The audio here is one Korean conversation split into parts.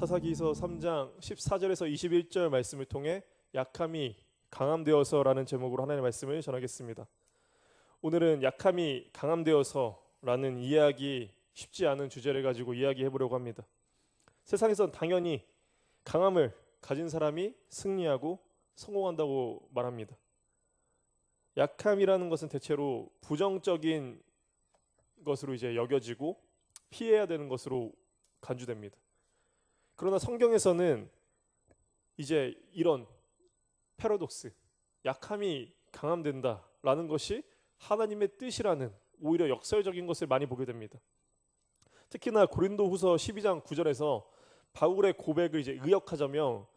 사사기서 3장 14절에서 21절 말씀을 통해 약함이 강함되어서라는 제목으로 하나님의 말씀을 전하겠습니다. 오늘은 약함이 강함되어서라는 이해하기 쉽지 않은 주제를 가지고 이야기해 보려고 합니다. 세상에선 당연히 강함을 가진 사람이 승리하고 성공한다고 말합니다. 약함이라는 것은 대체로 부정적인 것으로 이제 여겨지고 피해야 되는 것으로 간주됩니다. 그러나 성경에서는 이제 이런 패러독스, 약함이 강함된다라는 것이 하나님의 뜻이라는 오히려 역설적인 것을 많이 보게 됩니다. 특히나 고린도후서 12장 9절에서 바울의 고백을 이제 의역하자면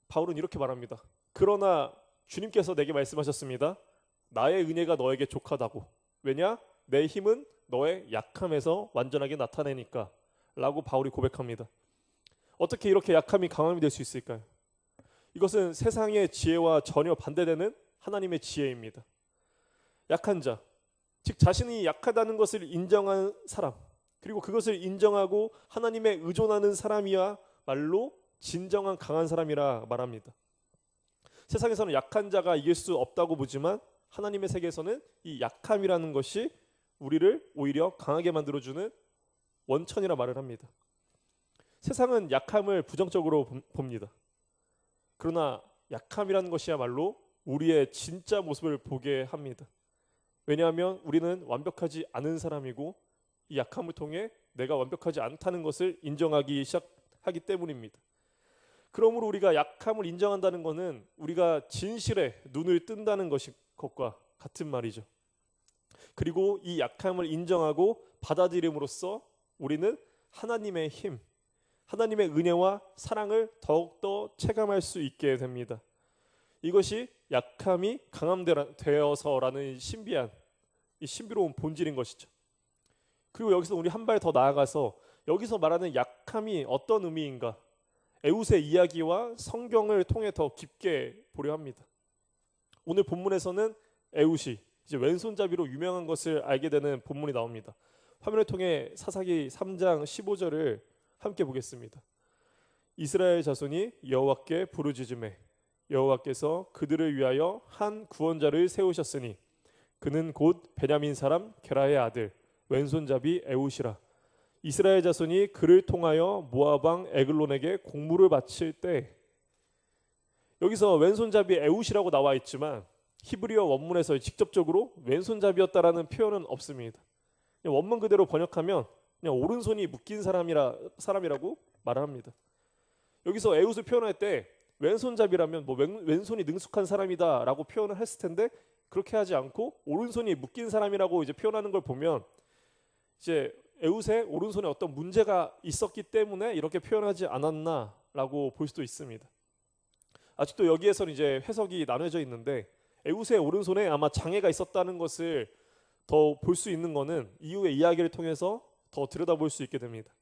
바울은 이렇게 말합니다. 그러나 주님께서 내게 말씀하셨습니다. 나의 은혜가 너에게 족하다고. 왜냐? 내 힘은 너의 약함에서 완전하게 나타내니까 라고 바울이 고백합니다. 어떻게 이렇게 약함이 강함이 될 수 있을까요? 이것은 세상의 지혜와 전혀 반대되는 하나님의 지혜입니다. 약한 자, 즉 자신이 약하다는 것을 인정한 사람, 그리고 그것을 인정하고 하나님에 의존하는 사람이야말로 진정한 강한 사람이라 말합니다. 세상에서는 약한 자가 이길 수 없다고 보지만 하나님의 세계에서는 이 약함이라는 것이 우리를 오히려 강하게 만들어주는 원천이라 말을 합니다. 세상은 약함을 부정적으로 봅니다. 그러나 약함이라는 것이야말로 우리의 진짜 모습을 보게 합니다. 왜냐하면 우리는 완벽하지 않은 사람이고 이 약함을 통해 내가 완벽하지 않다는 것을 인정하기 시작하기 때문입니다. 그러므로 우리가 약함을 인정한다는 것은 우리가 진실에 눈을 뜬다는 것과 같은 말이죠. 그리고 이 약함을 인정하고 받아들임으로써 우리는 하나님의 힘, 하나님의 은혜와 사랑을 더욱더 체감할 수 있게 됩니다. 이것이 약함이 강함되어서라는 신비한, 이 신비로운 본질인 것이죠. 그리고 여기서 우리 한 발 더 나아가서 여기서 말하는 약함이 어떤 의미인가? 에웃의 이야기와 성경을 통해 더 깊게 보려 합니다. 오늘 본문에서는 에웃이 이제 왼손잡이로 유명한 것을 알게 되는 본문이 나옵니다. 화면을 통해 사사기 3장 15절을 함께 보겠습니다. 이스라엘 자손이 여호와께 부르짖으매 여호와께서 그들을 위하여 한 구원자를 세우셨으니 그는 곧 베냐민 사람 게라의 아들 왼손잡이 에웃이라. 이스라엘 자손이 그를 통하여 모압 왕 에글론에게 공물을 바칠 때, 여기서 왼손잡이 에웃이라고 나와 있지만 히브리어 원문에서 직접적으로 왼손잡이였다라는 표현은 없습니다. 원문 그대로 번역하면 그냥 오른손이 묶인 사람이라고 말을 합니다. 여기서 에웃을 표현할 때 왼손잡이라면 뭐 왼손이 능숙한 사람이다라고 표현을 했을 텐데 그렇게 하지 않고 오른손이 묶인 사람이라고 이제 표현하는 걸 보면 이제 에웃의 오른손에 어떤 문제가 있었기 때문에 이렇게 표현하지 않았나라고 볼 수도 있습니다. 아직도 여기에서는 이제 해석이 나눠져 있는데 에웃의 오른손에 아마 장애가 있었다는 것을 더 볼 수 있는 것은 이후의 이야기를 통해서 더 들여다볼 수 있게 됩니다.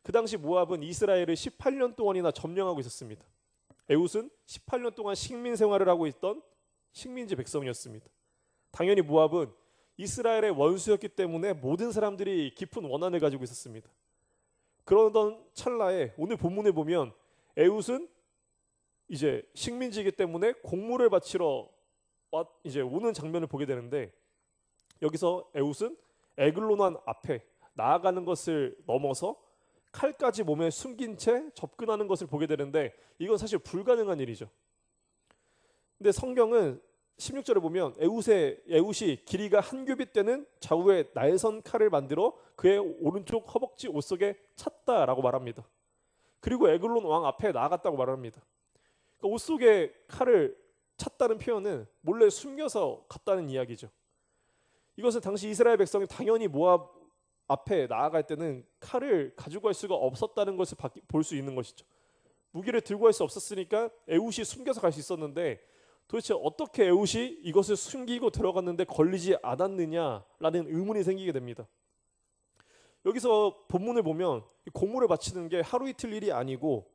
그 당시 모압은 이스라엘을 18년 동안이나 점령하고 있었습니다. 에웃은 18년 동안 식민 생활을 하고 있던 식민지 백성이었습니다. 당연히 모압은 이스라엘의 원수였기 때문에 모든 사람들이 깊은 원한을 가지고 있었습니다. 그러던 찰나에 오늘 본문을 보면 에웃은 이제 식민지이기 때문에 공물을 바치러 이제 오는 장면을 보게 되는데 여기서 에웃은 에글론왕 앞에 나아가는 것을 넘어서 칼까지 몸에 숨긴 채 접근하는 것을 보게 되는데 이건 사실 불가능한 일이죠. 근데 성경은 16절에 보면 에웃이 길이가 한 규빗 되는 좌우에 날선 칼을 만들어 그의 오른쪽 허벅지 옷 속에 찼다라고 말합니다. 그리고 에글론 왕 앞에 나아갔다고 말합니다. 그러니까 옷 속에 칼을 찼다는 표현은 몰래 숨겨서 갔다는 이야기죠. 이것은 당시 이스라엘 백성이 당연히 모압 앞에 나아갈 때는 칼을 가지고 갈 수가 없었다는 것을 볼 수 있는 것이죠. 무기를 들고 갈 수 없었으니까 에웃이 숨겨서 갈 수 있었는데 도대체 어떻게 에웃이 이것을 숨기고 들어갔는데 걸리지 않았느냐라는 의문이 생기게 됩니다. 여기서 본문을 보면 공물을 바치는 게 하루 이틀 일이 아니고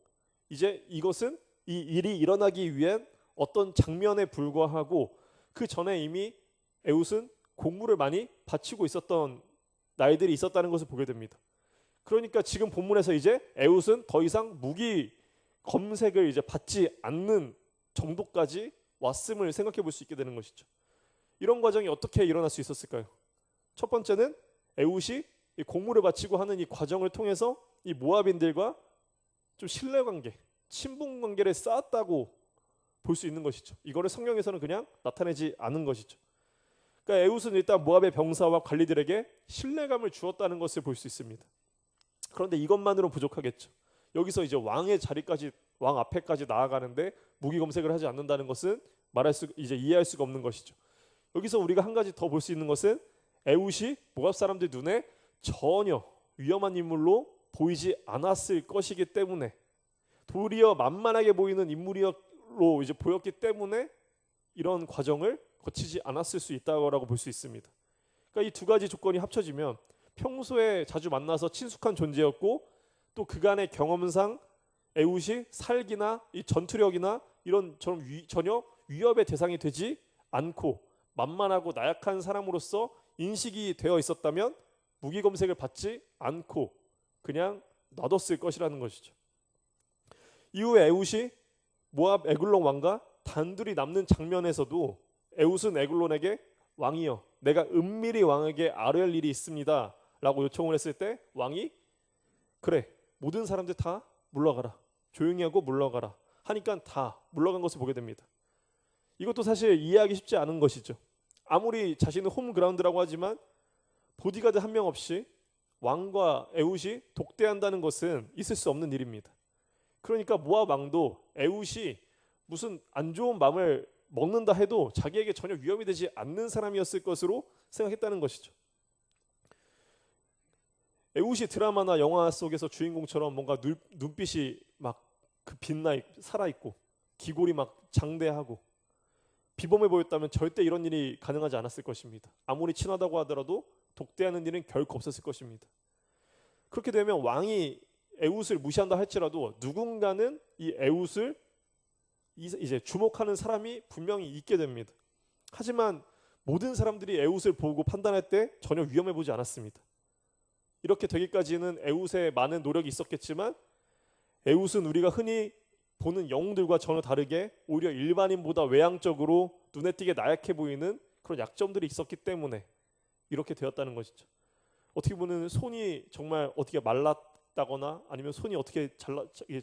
이제 이것은 이 일이 일어나기 위한 어떤 장면에 불과하고 그 전에 이미 에웃은 공물을 많이 바치고 있었던 날들이 있었다는 것을 보게 됩니다. 그러니까 지금 본문에서 이제 에웃은 더 이상 무기 검색을 이제 받지 않는 정도까지 왔음을 생각해 볼 수 있게 되는 것이죠. 이런 과정이 어떻게 일어날 수 있었을까요? 첫 번째는 에웃이 이 공물을 바치고 하는 이 과정을 통해서 이 모압인들과 좀 신뢰관계, 친분관계를 쌓았다고 볼 수 있는 것이죠. 이거를 성경에서는 그냥 나타내지 않은 것이죠. 그러니까 에웃은 일단 모압의 병사와 관리들에게 신뢰감을 주었다는 것을 볼 수 있습니다. 그런데 이것만으로는 부족하겠죠. 여기서 이제 왕의 자리까지, 왕 앞에까지 나아가는데 무기 검색을 하지 않는다는 것은 이제 이해할 수가 없는 것이죠. 여기서 우리가 한 가지 더 볼 수 있는 것은 에웃이 모압 사람들 눈에 전혀 위험한 인물로 보이지 않았을 것이기 때문에, 도리어 만만하게 보이는 인물로 이제 보였기 때문에 이런 과정을 거치지 않았을 수 있다고 볼 수 있습니다. 그러니까 이 두 가지 조건이 합쳐지면 평소에 자주 만나서 친숙한 존재였고, 또 그간의 경험상 에웃이 살기나 이 전투력이나 이런 전혀 위협의 대상이 되지 않고 만만하고 나약한 사람으로서 인식이 되어 있었다면 무기 검색을 받지 않고 그냥 놔뒀을 것이라는 것이죠. 이후에 에웃이 모압 에글론 왕과 단둘이 남는 장면에서도 에웃은 에글론에게 왕이여, 내가 은밀히 왕에게 아뢰할 일이 있습니다 라고 요청을 했을 때 왕이 그래, 모든 사람들 다 물러가라, 조용히 하고 물러가라 하니까 다 물러간 것을 보게 됩니다. 이것도 사실 이해하기 쉽지 않은 것이죠. 아무리 자신은 홈그라운드라고 하지만 보디가드 한 명 없이 왕과 에웃이 독대한다는 것은 있을 수 없는 일입니다. 그러니까 모압 왕도 에웃이 무슨 안 좋은 마음을 먹는다 해도 자기에게 전혀 위험이 되지 않는 사람이었을 것으로 생각했다는 것이죠. 에웃이 드라마나 영화 속에서 주인공처럼 뭔가 눈빛이 막 그 빛나 살아있고 기골이 막 장대하고 비범해 보였다면 절대 이런 일이 가능하지 않았을 것입니다. 아무리 친하다고 하더라도 독대하는 일은 결코 없었을 것입니다. 그렇게 되면 왕이 에웃을 무시한다 할지라도 누군가는 이 에웃을 이제 주목하는 사람이 분명히 있게 됩니다. 하지만 모든 사람들이 에웃을 보고 판단할 때 전혀 위험해 보지 않았습니다. 이렇게 되기까지는 에웃의 많은 노력이 있었겠지만 에웃은 우리가 흔히 보는 영웅들과 전혀 다르게 오히려 일반인보다 외향적으로 눈에 띄게 나약해 보이는 그런 약점들이 있었기 때문에 이렇게 되었다는 것이죠. 어떻게 보면 손이 정말 어떻게 말랐다거나 아니면 손이 어떻게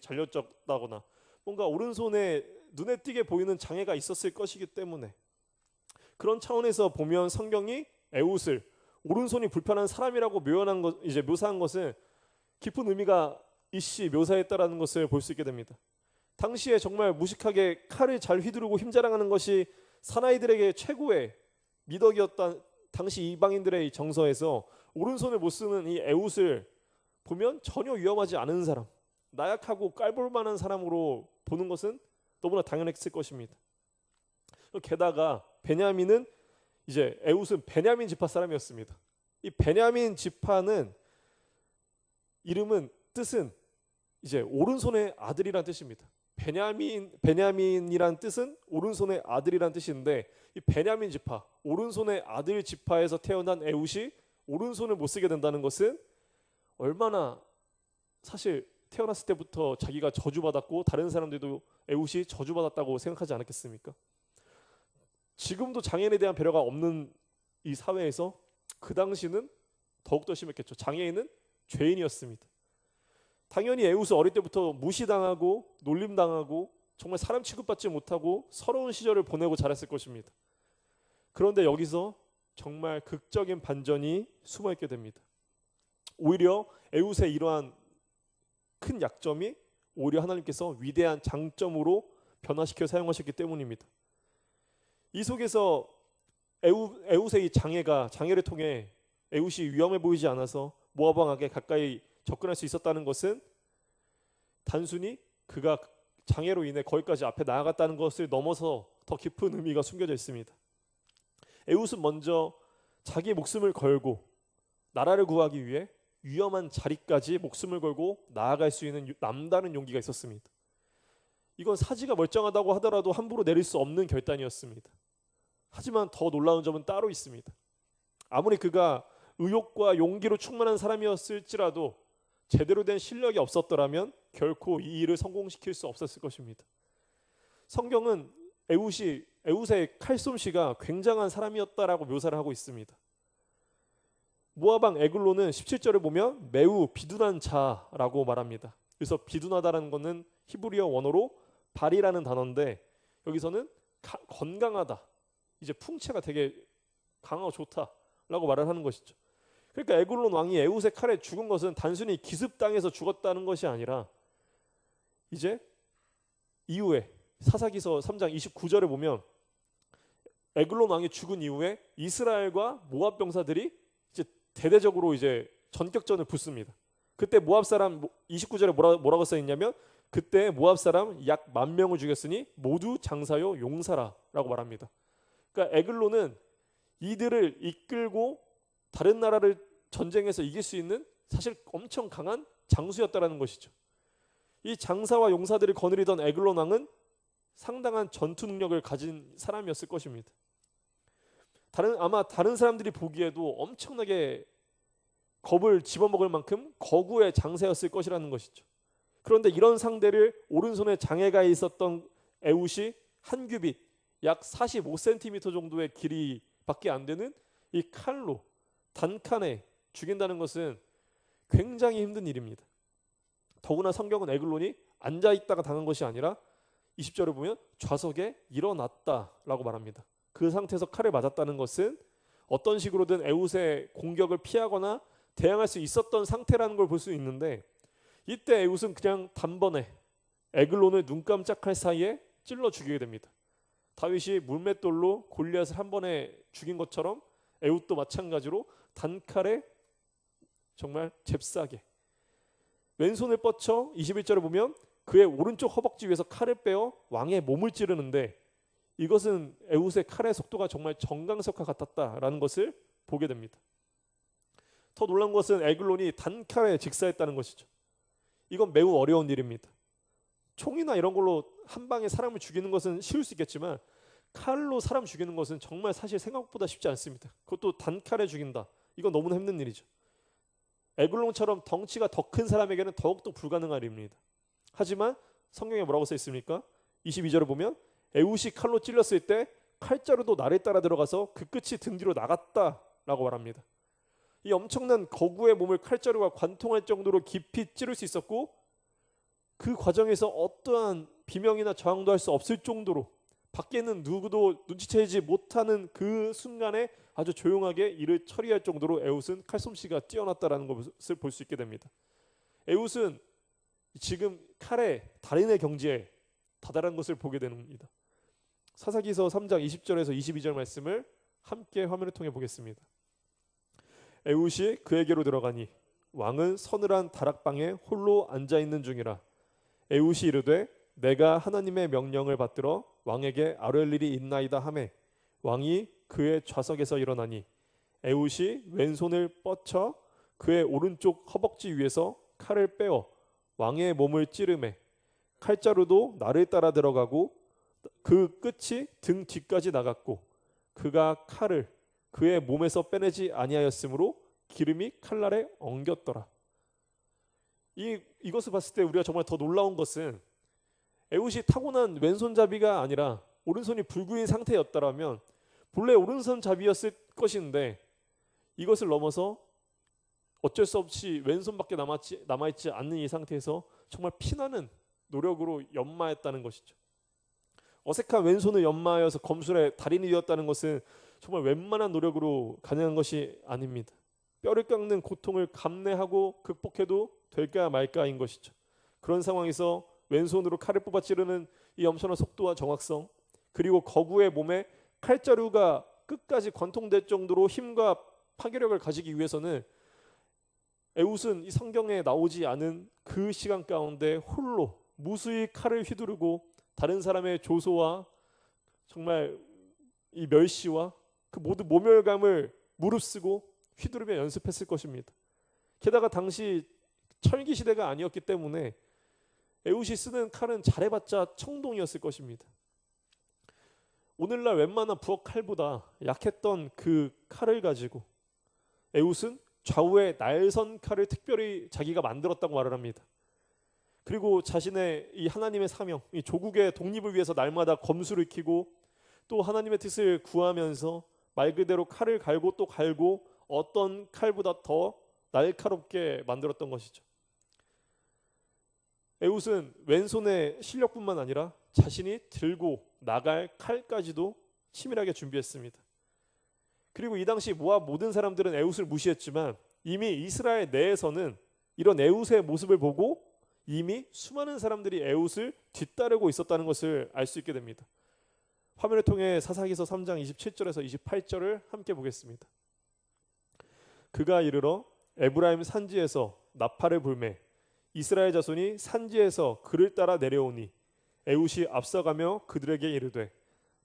잘렸다거나 뭔가 오른손에 눈에 띄게 보이는 장애가 있었을 것이기 때문에, 그런 차원에서 보면 성경이 에웃을 오른손이 불편한 사람이라고 묘사한 것은 깊은 의미가 있이 묘사했다라는 것을 볼 수 있게 됩니다. 당시에 정말 무식하게 칼을 잘 휘두르고 힘자랑하는 것이 사나이들에게 최고의 미덕이었던 당시 이방인들의 정서에서 오른손을 못 쓰는 이 에웃을 보면 전혀 위험하지 않은 사람, 나약하고 깔볼 만한 사람으로 보는 것은 너무나 당연했을 것입니다. 게다가 베냐민은 이제 에웃은 베냐민 지파 사람이었습니다. 이 베냐민 지파는 뜻은 이제 오른손의 아들이란 뜻입니다. 베냐민이란 뜻은 오른손의 아들이란 뜻인데, 이 베냐민 지파, 오른손의 아들 지파에서 태어난 에웃이 오른손을 못 쓰게 된다는 것은 얼마나 사실 태어났을 때부터 자기가 저주받았고 다른 사람들도 에웃이 저주받았다고 생각하지 않았겠습니까? 지금도 장애인에 대한 배려가 없는 이 사회에서 그 당시는 더욱더 심했겠죠. 장애인은 죄인이었습니다. 당연히 에웃은 어릴 때부터 무시당하고 놀림당하고 정말 사람 취급받지 못하고 서러운 시절을 보내고 자랐을 것입니다. 그런데 여기서 정말 극적인 반전이 숨어있게 됩니다. 오히려 에웃의 이러한 큰 약점이 오히려 하나님께서 위대한 장점으로 변화시켜 사용하셨기 때문입니다. 이 속에서 에웃의 이 장애를 통해 에웃이 위험해 보이지 않아서 모압 왕에게 가까이 접근할 수 있었다는 것은 단순히 그가 장애로 인해 거기까지 앞에 나아갔다는 것을 넘어서 더 깊은 의미가 숨겨져 있습니다. 에웃은 먼저 자기 목숨을 걸고 나라를 구하기 위해 위험한 자리까지 목숨을 걸고 나아갈 수 있는 남다른 용기가 있었습니다. 이건 사지가 멀쩡하다고 하더라도 함부로 내릴 수 없는 결단이었습니다. 하지만 더 놀라운 점은 따로 있습니다. 아무리 그가 의욕과 용기로 충만한 사람이었을지라도 제대로 된 실력이 없었더라면 결코 이 일을 성공시킬 수 없었을 것입니다. 성경은 에웃의 칼솜씨가 굉장한 사람이었다라고 묘사를 하고 있습니다. 모압 왕 에글론은 17절을 보면 매우 비둔한 자라고 말합니다. 그래서 비둔하다라는 것은 히브리어 원어로 발이라는 단어인데 여기서는 건강하다, 이제 풍채가 되게 강하고 좋다라고 말을 하는 것이죠. 그러니까 에글론 왕이 에웃의 칼에 죽은 것은 단순히 기습당해서 죽었다는 것이 아니라 이제 이후에 사사기서 3장 29절에 보면 에글론 왕이 죽은 이후에 이스라엘과 모압 병사들이 이제 대대적으로 이제 전격전을 붙습니다. 그때 모압 사람 29절에 뭐라고 써 있냐면 그때 모압 사람 약 10,000명을 죽였으니 모두 장사요 용사라라고 말합니다. 그러니까 에글론은 이들을 이끌고 다른 나라를 전쟁에서 이길 수 있는 사실 엄청 강한 장수였다라는 것이죠. 이 장사와 용사들을 거느리던 에글론 왕은 상당한 전투 능력을 가진 사람이었을 것입니다. 아마 다른 사람들이 보기에도 엄청나게 겁을 집어먹을 만큼 거구의 장사였을 것이라는 것이죠. 그런데 이런 상대를 오른손에 장애가 있었던 에웃이 한 규빗 약 45cm 정도의 길이밖에 안 되는 이 칼로 단칸에 죽인다는 것은 굉장히 힘든 일입니다. 더구나 성경은 에글론이 앉아있다가 당한 것이 아니라 20절을 보면 좌석에 일어났다라고 말합니다. 그 상태에서 칼을 맞았다는 것은 어떤 식으로든 에웃의 공격을 피하거나 대항할 수 있었던 상태라는 걸 볼 수 있는데 이때 에웃은 그냥 단번에 에글론을 눈 깜짝할 사이에 찔러 죽이게 됩니다. 다윗이 물맷돌로 골리앗을 한 번에 죽인 것처럼 에웃도 마찬가지로 단칼에 정말 잽싸게 왼손을 뻗쳐 21절을 보면 그의 오른쪽 허벅지 위에서 칼을 빼어 왕의 몸을 찌르는데 이것은 에웃의 칼의 속도가 정말 정강석과 같았다라는 것을 보게 됩니다. 더 놀라운 것은 에글론이 단칼에 직사했다는 것이죠. 이건 매우 어려운 일입니다. 총이나 이런 걸로 한 방에 사람을 죽이는 것은 쉬울 수 있겠지만 칼로 사람 죽이는 것은 정말 사실 생각보다 쉽지 않습니다. 그것도 단칼에 죽인다. 이건 너무나 힘든 일이죠. 에글론처럼 덩치가 더 큰 사람에게는 더욱더 불가능한 일입니다. 하지만 성경에 뭐라고 써 있습니까? 22절을 보면 에웃이 칼로 찔렸을 때 칼자루도 날에 따라 들어가서 그 끝이 등 뒤로 나갔다라고 말합니다. 이 엄청난 거구의 몸을 칼자루가 관통할 정도로 깊이 찌를 수 있었고 그 과정에서 어떠한 비명이나 저항도 할 수 없을 정도로 밖에 있는 누구도 눈치채지 못하는 그 순간에 아주 조용하게 일을 처리할 정도로 에웃은 칼솜씨가 뛰어났다라는 것을 볼 수 있게 됩니다. 에웃은 지금 칼의 달인의 경지에 다다른 것을 보게 됩니다. 사사기서 3장 20절에서 22절 말씀을 함께 화면을 통해 보겠습니다. 에웃이 그에게로 들어가니 왕은 서늘한 다락방에 홀로 앉아있는 중이라. 에웃이 이르되 내가 하나님의 명령을 받들어 왕에게 아뢰을 일이 있나이다 하매 왕이 그의 좌석에서 일어나니 에웃이 왼손을 뻗쳐 그의 오른쪽 허벅지 위에서 칼을 빼어 왕의 몸을 찌르매 칼자루도 날을 따라 들어가고 그 끝이 등 뒤까지 나갔고 그가 칼을 그의 몸에서 빼내지 아니하였으므로 기름이 칼날에 엉겼더라. 이것을 봤을 때 우리가 정말 더 놀라운 것은 에웃이 타고난 왼손잡이가 아니라 오른손이 불구인 상태였더라면 본래 오른손잡이였을 것인데 이것을 넘어서 어쩔 수 없이 왼손밖에 남아있지 않는 이 상태에서 정말 피나는 노력으로 연마했다는 것이죠. 어색한 왼손을 연마하여서 검술의 달인이 되었다는 것은 정말 웬만한 노력으로 가능한 것이 아닙니다. 뼈를 깎는 고통을 감내하고 극복해도 될까 말까인 것이죠. 그런 상황에서 왼손으로 칼을 뽑아 찌르는 이 엄청난 속도와 정확성, 그리고 거구의 몸에 칼자루가 끝까지 관통될 정도로 힘과 파괴력을 가지기 위해서는 에웃은 이 성경에 나오지 않은 그 시간 가운데 홀로 무수히 칼을 휘두르고 다른 사람의 조소와 정말 이 멸시와 그 모든 모멸감을 무릅쓰고 휘두르며 연습했을 것입니다. 게다가 당시 철기 시대가 아니었기 때문에 에웃이 쓰는 칼은 잘해봤자 청동이었을 것입니다. 오늘날 웬만한 부엌 칼보다 약했던 그 칼을 가지고 에웃은 좌우에 날선 칼을 특별히 자기가 만들었다고 말을 합니다. 그리고 자신의 이 하나님의 사명, 이 조국의 독립을 위해서 날마다 검술을 켜고 또 하나님의 뜻을 구하면서 말 그대로 칼을 갈고 또 갈고 어떤 칼보다 더 날카롭게 만들었던 것이죠. 에훗은 왼손의 실력뿐만 아니라 자신이 들고 나갈 칼까지도 치밀하게 준비했습니다. 그리고 이 당시 모압 모든 사람들은 에훗을 무시했지만 이미 이스라엘 내에서는 이런 에훗의 모습을 보고 이미 수많은 사람들이 에훗을 뒤따르고 있었다는 것을 알 수 있게 됩니다. 화면을 통해 사사기서 3장 27절에서 28절을 함께 보겠습니다. 그가 이르러 에브라임 산지에서 나팔을 불매 이스라엘 자손이 산지에서 그를 따라 내려오니 에훗이 앞서가며 그들에게 이르되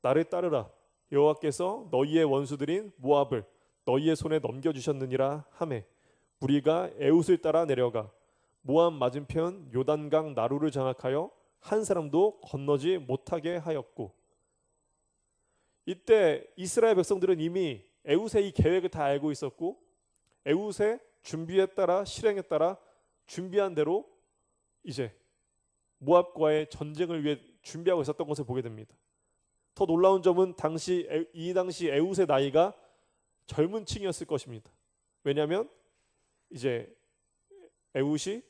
나를 따르라 여호와께서 너희의 원수들인 모압을 너희의 손에 넘겨주셨느니라 하매 무리가 에훗을 따라 내려가 모압 맞은편 요단강 나루를 장악하여 한 사람도 건너지 못하게 하였고, 이때 이스라엘 백성들은 이미 에훗의 이 계획을 다 알고 있었고 에훗의 준비에 따라 실행에 따라 준비한 대로 이제 모압과의 전쟁을 위해 준비하고 있었던 것을 보게 됩니다. 더 놀라운 점은 이 당시 에훗의 나이가 젊은 층이었을 것입니다. 왜냐하면 이제 에훗이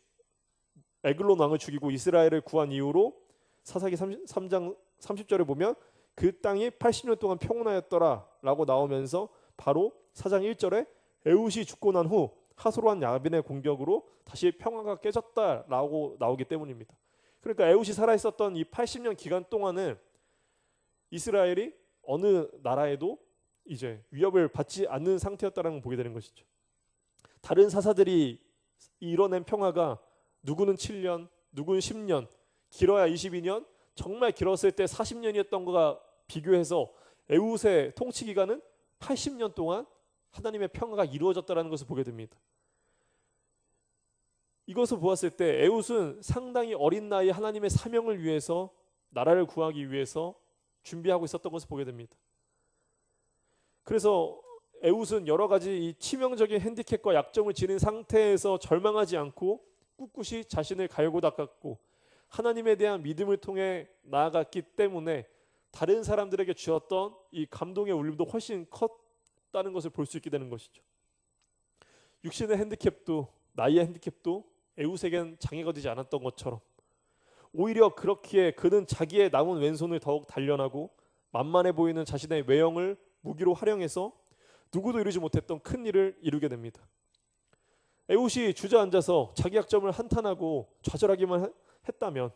에글론 왕을 죽이고 이스라엘을 구한 이후로 사사기 3장 30절에 보면 그 땅이 80년 동안 평온하였더라 라고 나오면서 바로 4장 1절에 에훗이 죽고 난 후 하소로한 야빈의 공격으로 다시 평화가 깨졌다라고 나오기 때문입니다. 그러니까 에훗이 살아있었던 이 80년 기간 동안은 이스라엘이 어느 나라에도 이제 위협을 받지 않는 상태였다는 걸 보게 되는 것이죠. 다른 사사들이 이뤄낸 평화가 누구는 7년, 누구는 10년, 길어야 22년, 정말 길었을 때 40년이었던 것과 비교해서 에훗의 통치 기간은 80년 동안 하나님의 평화가 이루어졌다는 것을 보게 됩니다. 이것을 보았을 때 에훗은 상당히 어린 나이에 하나님의 사명을 위해서 나라를 구하기 위해서 준비하고 있었던 것을 보게 됩니다. 그래서 에훗은 여러 가지 이 치명적인 핸디캡과 약점을 지닌 상태에서 절망하지 않고 꿋꿋이 자신을 갈고 닦았고 하나님에 대한 믿음을 통해 나아갔기 때문에 다른 사람들에게 주었던 이 감동의 울림도 훨씬 컸다는 것을 볼 수 있게 되는 것이죠. 육신의 핸디캡도 나이의 핸디캡도 에훗에겐 장애가 되지 않았던 것처럼 오히려 그렇기에 그는 자기의 남은 왼손을 더욱 단련하고 만만해 보이는 자신의 외형을 무기로 활용해서 누구도 이루지 못했던 큰 일을 이루게 됩니다. 에훗이 주저앉아서 자기 약점을 한탄하고 좌절하기만 했다면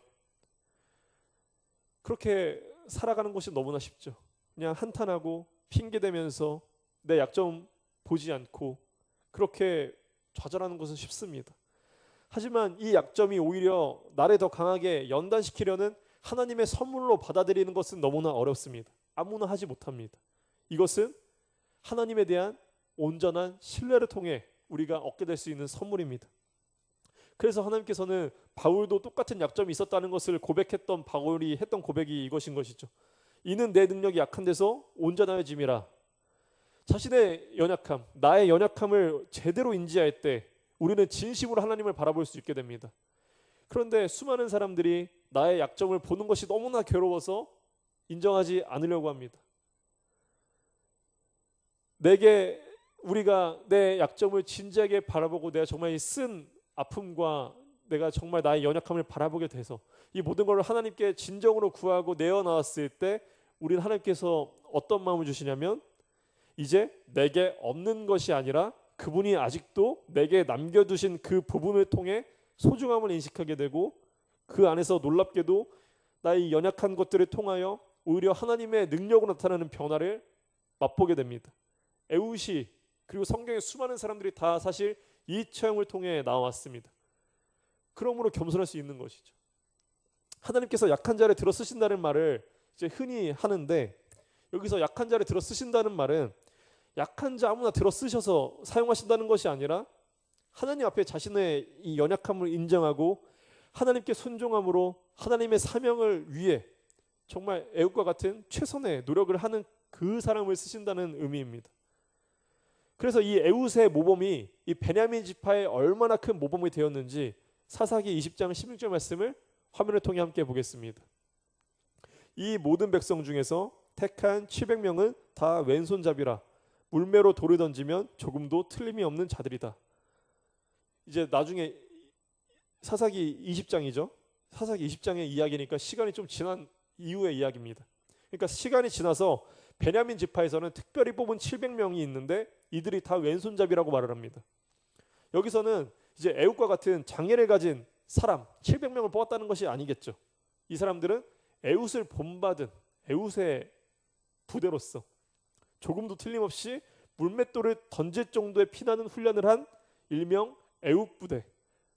그렇게 살아가는 것이 너무나 쉽죠. 그냥 한탄하고 핑계대면서 내 약점 보지 않고 그렇게 좌절하는 것은 쉽습니다. 하지만 이 약점이 오히려 나를 더 강하게 연단시키려는 하나님의 선물로 받아들이는 것은 너무나 어렵습니다. 아무나 하지 못합니다. 이것은 하나님에 대한 온전한 신뢰를 통해 우리가 얻게 될 수 있는 선물입니다. 그래서 하나님께서는 바울도 똑같은 약점이 있었다는 것을 고백했던 바울이 했던 고백이 이것인 것이죠. 이는 내 능력이 약한 데서 온전하여짐이라. 자신의 연약함, 나의 연약함을 제대로 인지할 때 우리는 진심으로 하나님을 바라볼 수 있게 됩니다. 그런데 수많은 사람들이 나의 약점을 보는 것이 너무나 괴로워서 인정하지 않으려고 합니다. 우리가 내 약점을 진지하게 바라보고 내가 정말 쓴 아픔과 내가 정말 나의 연약함을 바라보게 돼서 이 모든 걸 하나님께 진정으로 구하고 내어나왔을 때 우리는 하나님께서 어떤 마음을 주시냐면 이제 내게 없는 것이 아니라 그분이 아직도 내게 남겨두신 그 부분을 통해 소중함을 인식하게 되고 그 안에서 놀랍게도 나의 연약한 것들을 통하여 오히려 하나님의 능력으로 나타나는 변화를 맛보게 됩니다. 에훗이 그리고 성경의 수많은 사람들이 다 사실 이 체험을 통해 나왔습니다. 그러므로 겸손할 수 있는 것이죠. 하나님께서 약한 자를 들어 쓰신다는 말을 이제 흔히 하는데 여기서 약한 자를 들어 쓰신다는 말은 약한 자 아무나 들어 쓰셔서 사용하신다는 것이 아니라 하나님 앞에 자신의 이 연약함을 인정하고 하나님께 순종함으로 하나님의 사명을 위해 정말 에훗과 같은 최선의 노력을 하는 그 사람을 쓰신다는 의미입니다. 그래서 이 에웃의 모범이 이 베냐민 지파에 얼마나 큰 모범이 되었는지 사사기 20장 16절 말씀을 화면을 통해 함께 보겠습니다. 이 모든 백성 중에서 택한 700명은 다 왼손잡이라 물매로 돌을 던지면 조금도 틀림이 없는 자들이다. 이제 나중에 사사기 20장이죠. 사사기 20장의 이야기니까 시간이 좀 지난 이후의 이야기입니다. 그러니까 시간이 지나서 베냐민 지파에서는 특별히 뽑은 700명이 있는데 이들이 다 왼손잡이라고 말을 합니다. 여기서는 이제 에웃과 같은 장애를 가진 사람 700명을 뽑았다는 것이 아니겠죠. 이 사람들은 에웃을 본받은 에웃의 부대로서 조금도 틀림없이 물맷돌을 던질 정도의 피나는 훈련을 한 일명 에웃 부대,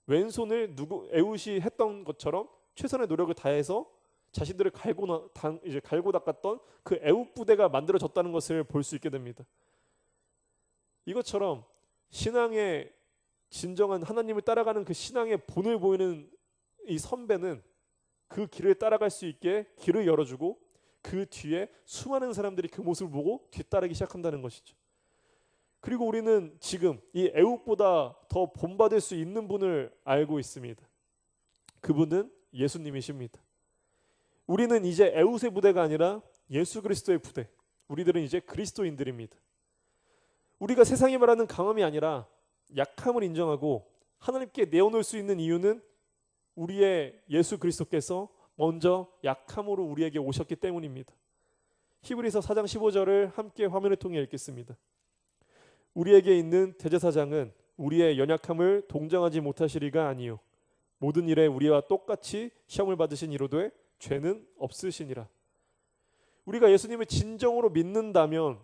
왼손을 에웃이 했던 것처럼 최선의 노력을 다해서 자신들을 갈고 닦았던 그 에웃 부대가 만들어졌다는 것을 볼 수 있게 됩니다. 이것처럼 신앙의 진정한 하나님을 따라가는 그 신앙의 본을 보이는 이 선배는 그 길을 따라갈 수 있게 길을 열어주고 그 뒤에 수많은 사람들이 그 모습을 보고 뒤따르기 시작한다는 것이죠. 그리고 우리는 지금 이 에웃보다 더 본받을 수 있는 분을 알고 있습니다. 그분은 예수님이십니다. 우리는 이제 에웃의 부대가 아니라 예수 그리스도의 부대, 우리들은 이제 그리스도인들입니다. 우리가 세상이 말하는 강함이 아니라 약함을 인정하고 하나님께 내어놓을 수 있는 이유는 우리의 예수 그리스도께서 먼저 약함으로 우리에게 오셨기 때문입니다. 히브리서 4장 15절을 함께 화면을 통해 읽겠습니다. 우리에게 있는 대제사장은 우리의 연약함을 동정하지 못하시리가 아니요 모든 일에 우리와 똑같이 시험을 받으신 이로되 죄는 없으시니라. 우리가 예수님을 진정으로 믿는다면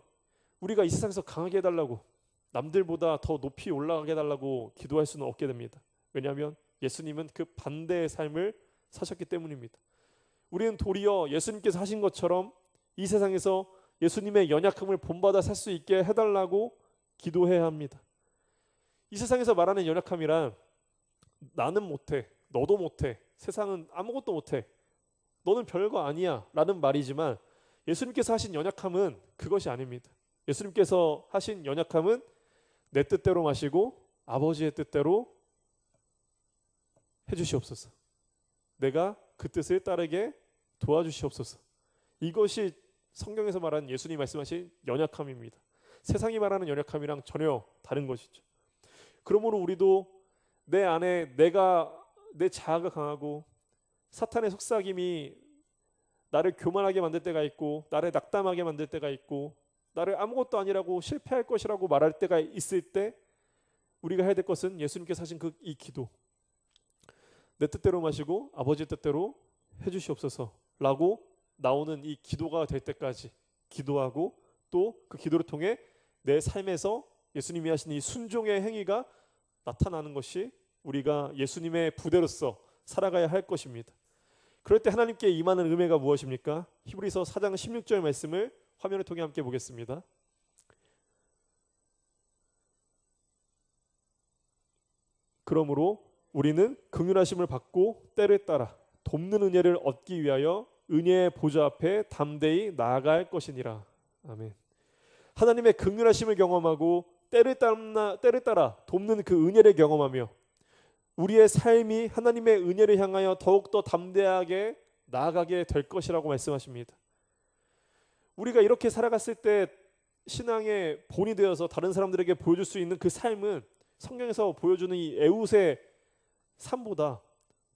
우리가 이 세상에서 강하게 해달라고 남들보다 더 높이 올라가게 해달라고 기도할 수는 없게 됩니다. 왜냐하면 예수님은 그 반대의 삶을 사셨기 때문입니다. 우리는 도리어 예수님께서 하신 것처럼 이 세상에서 예수님의 연약함을 본받아 살 수 있게 해달라고 기도해야 합니다. 이 세상에서 말하는 연약함이란 나는 못해, 너도 못해, 세상은 아무것도 못해, 너는 별거 아니야 라는 말이지만 예수님께서 하신 연약함은 그것이 아닙니다. 예수님께서 하신 연약함은 내 뜻대로 마시고 아버지의 뜻대로 해주시옵소서. 내가 그 뜻을 따르게 도와주시옵소서. 이것이 성경에서 말하는 예수님이 말씀하신 연약함입니다. 세상이 말하는 연약함이랑 전혀 다른 것이죠. 그러므로 우리도 내 안에 내 자아가 강하고 사탄의 속삭임이 나를 교만하게 만들 때가 있고 나를 낙담하게 만들 때가 있고 나를 아무것도 아니라고 실패할 것이라고 말할 때가 있을 때 우리가 해야 될 것은 예수님께서 하신 이 기도, 내 뜻대로 마시고 아버지 뜻대로 해주시옵소서 라고 나오는 이 기도가 될 때까지 기도하고 또 그 기도를 통해 내 삶에서 예수님이 하신 이 순종의 행위가 나타나는 것이 우리가 예수님의 부대로서 살아가야 할 것입니다. 그럴 때 하나님께 임하는 은혜가 무엇입니까? 히브리서 4장 16절 말씀을 화면을 통해 함께 보겠습니다. 그러므로 우리는 긍휼하심을 받고 때를 따라 돕는 은혜를 얻기 위하여 은혜의 보좌 앞에 담대히 나아갈 것이니라. 아멘. 하나님의 긍휼하심을 경험하고 때를 따라 돕는 그 은혜를 경험하며 우리의 삶이 하나님의 은혜를 향하여 더욱더 담대하게 나아가게 될 것이라고 말씀하십니다. 우리가 이렇게 살아갔을 때 신앙의 본이 되어서 다른 사람들에게 보여줄 수 있는 그 삶은 성경에서 보여주는 이 에웃의 삶보다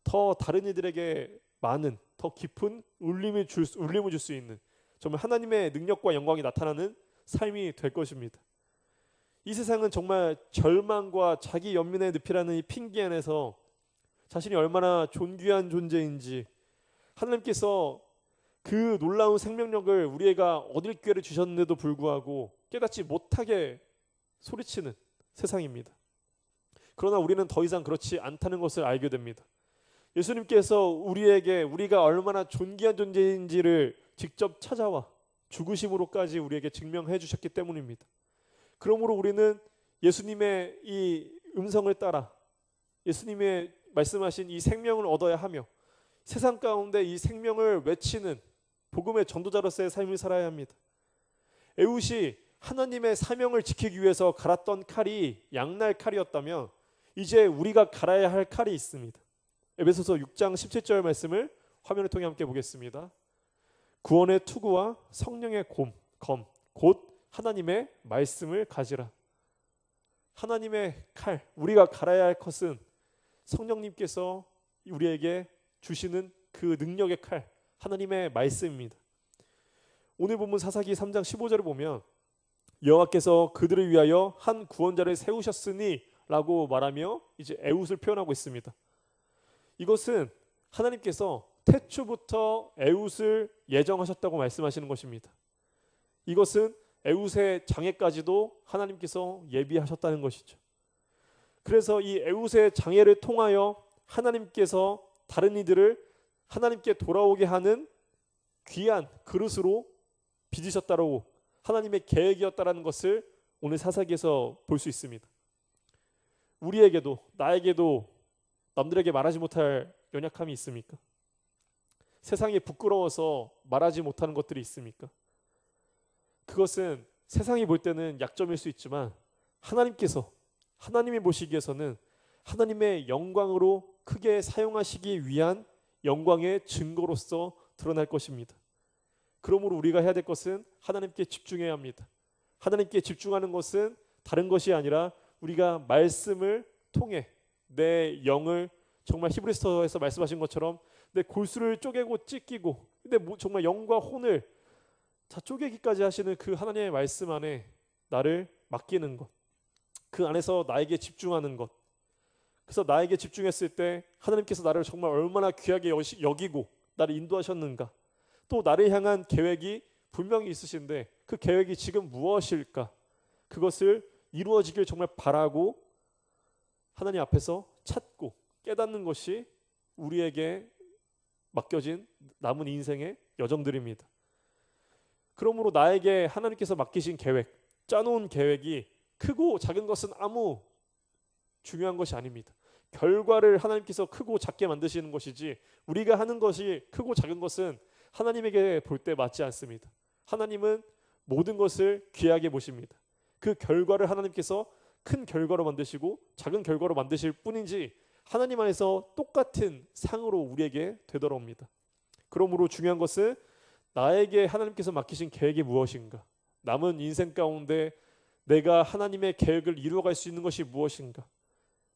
더 다른 이들에게 많은 더 깊은 울림을 줄 수 있는 정말 하나님의 능력과 영광이 나타나는 삶이 될 것입니다. 이 세상은 정말 절망과 자기 연민의 늪이라는 이 핑계 안에서 자신이 얼마나 존귀한 존재인지 하나님께서 그 놀라운 생명력을 우리가 얻을 기회를 주셨는데도 불구하고 깨닫지 못하게 소리치는 세상입니다. 그러나 우리는 더 이상 그렇지 않다는 것을 알게 됩니다. 예수님께서 우리가 얼마나 존귀한 존재인지를 직접 찾아와 죽으심으로까지 우리에게 증명해 주셨기 때문입니다. 그러므로 우리는 예수님의 이 음성을 따라 예수님의 말씀하신 이 생명을 얻어야 하며 세상 가운데 이 생명을 외치는 복음의 전도자로서의 삶을 살아야 합니다. 에웃이 하나님의 사명을 지키기 위해서 갈았던 칼이 양날 칼이었다면 이제 우리가 갈아야 할 칼이 있습니다. 에베소서 6장 17절 말씀을 화면을 통해 함께 보겠습니다. 구원의 투구와 성령의 검, 곧 하나님의 말씀을 가지라. 하나님의 칼, 우리가 갈아야 할 것은 성령님께서 우리에게 주시는 그 능력의 칼, 하나님의 말씀입니다. 오늘 본문 사사기 3장 15절을 보면 여호와께서 그들을 위하여 한 구원자를 세우셨으니 라고 말하며 이제 에훗을 표현하고 있습니다. 이것은 하나님께서 태초부터 에훗을 예정하셨다고 말씀하시는 것입니다. 이것은 에훗의 장애까지도 하나님께서 예비하셨다는 것이죠. 그래서 이 에훗의 장애를 통하여 하나님께서 다른 이들을 하나님께 돌아오게 하는 귀한 그릇으로 빚으셨다고 하나님의 계획이었다라는 것을 오늘 사사기에서 볼 수 있습니다. 우리에게도 나에게도 남들에게 말하지 못할 연약함이 있습니까? 세상에 부끄러워서 말하지 못하는 것들이 있습니까? 그것은 세상이 볼 때는 약점일 수 있지만 하나님이 보시기에서는 하나님의 영광으로 크게 사용하시기 위한 영광의 증거로서 드러날 것입니다. 그러므로 우리가 해야 될 것은 하나님께 집중해야 합니다. 하나님께 집중하는 것은 다른 것이 아니라 우리가 말씀을 통해 내 영을 정말 히브리서에서 말씀하신 것처럼 내 골수를 쪼개고 찢기고 근데 정말 영과 혼을 다 쪼개기까지 하시는 그 하나님의 말씀 안에 나를 맡기는 것, 그 안에서 나에게 집중하는 것. 그래서 나에게 집중했을 때 하나님께서 나를 정말 얼마나 귀하게 여기고 나를 인도하셨는가, 또 나를 향한 계획이 분명히 있으신데 그 계획이 지금 무엇일까, 그것을 이루어지길 정말 바라고 하나님 앞에서 찾고 깨닫는 것이 우리에게 맡겨진 남은 인생의 여정들입니다. 그러므로 나에게 하나님께서 맡기신 계획, 짜놓은 계획이 크고 작은 것은 아무 중요한 것이 아닙니다. 결과를 하나님께서 크고 작게 만드시는 것이지 우리가 하는 것이 크고 작은 것은 하나님에게 볼 때 맞지 않습니다. 하나님은 모든 것을 귀하게 보십니다. 그 결과를 하나님께서 큰 결과로 만드시고 작은 결과로 만드실 뿐이지 하나님 안에서 똑같은 상으로 우리에게 되돌아옵니다. 그러므로 중요한 것은 나에게 하나님께서 맡기신 계획이 무엇인가, 남은 인생 가운데 내가 하나님의 계획을 이루어갈 수 있는 것이 무엇인가.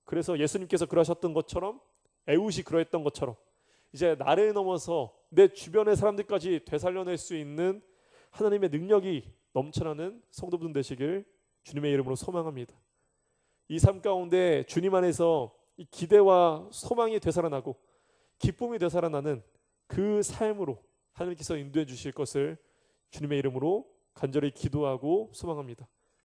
그래서 예수님께서 그러셨던 것처럼, 에훗이 그러했던 것처럼 이제 나를 넘어서 내 주변의 사람들까지 되살려낼 수 있는 하나님의 능력이 넘쳐나는 성도분 되시길 주님의 이름으로 소망합니다. 이 삶 가운데 주님 안에서 이 기대와 소망이 되살아나고 기쁨이 되살아나는 그 삶으로 하나님께서 인도해 주실 것을 주님의 이름으로 간절히 기도하고 소망합니다.